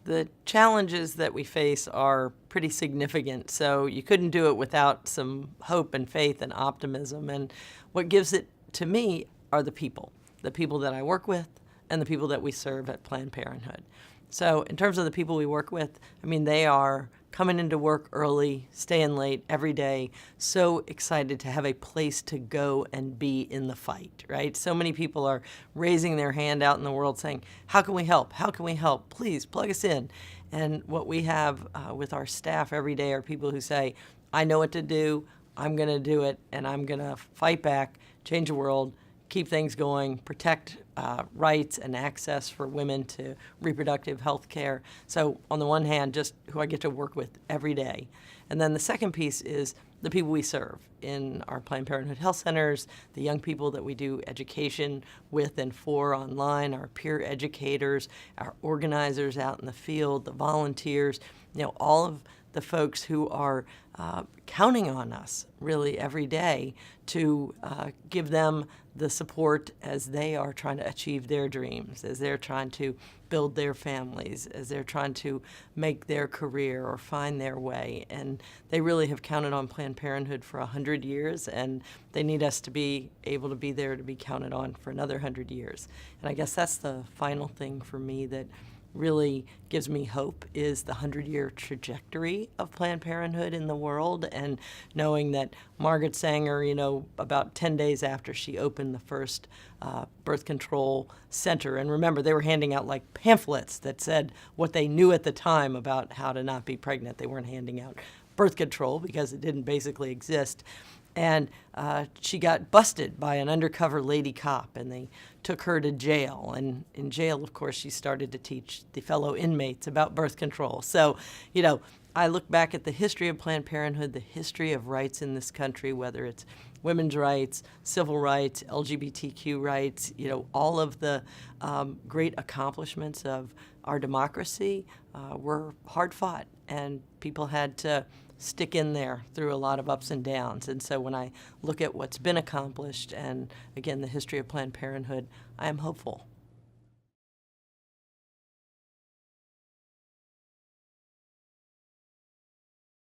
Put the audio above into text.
The challenges that we face are pretty significant, so you couldn't do it without some hope and faith and optimism. And what gives it to me are the people that I work with and the people that we serve at Planned Parenthood. So in terms of the people we work with, I mean, they are coming into work early, staying late every day, so excited to have a place to go and be in the fight, right? So many people are raising their hand out in the world saying, how can we help? How can we help? Please plug us in. And what we have with our staff every day are people who say, I know what to do, I'm going to do it, and I'm going to fight back, change the world, keep things going, protect rights and access for women to reproductive health care. So on the one hand, just who I get to work with every day. And then the second piece is the people we serve in our Planned Parenthood health centers, the young people that we do education with and for online, our peer educators, our organizers out in the field, the volunteers, all of the folks who are counting on us really every day to give them the support as they are trying to achieve their dreams, as they're trying to build their families, as they're trying to make their career or find their way. And they really have counted on Planned Parenthood for 100 years, and they need us to be able to be there to be counted on for another 100 years. And I guess that's the final thing for me that really gives me hope is the 100-year trajectory of Planned Parenthood in the world, and knowing that Margaret Sanger, about 10 days after she opened the first birth control center, and remember, they were handing out like pamphlets that said what they knew at the time about how to not be pregnant. They weren't handing out birth control because it didn't basically exist. And she got busted by an undercover lady cop, and they took her to jail. And in jail, of course, she started to teach the fellow inmates about birth control. So, I look back at the history of Planned Parenthood, the history of rights in this country, whether it's women's rights, civil rights, LGBTQ rights, all of the great accomplishments of our democracy were hard fought, and people had to stick in there through a lot of ups and downs. And so when I look at what's been accomplished and, again, the history of Planned Parenthood, I am hopeful.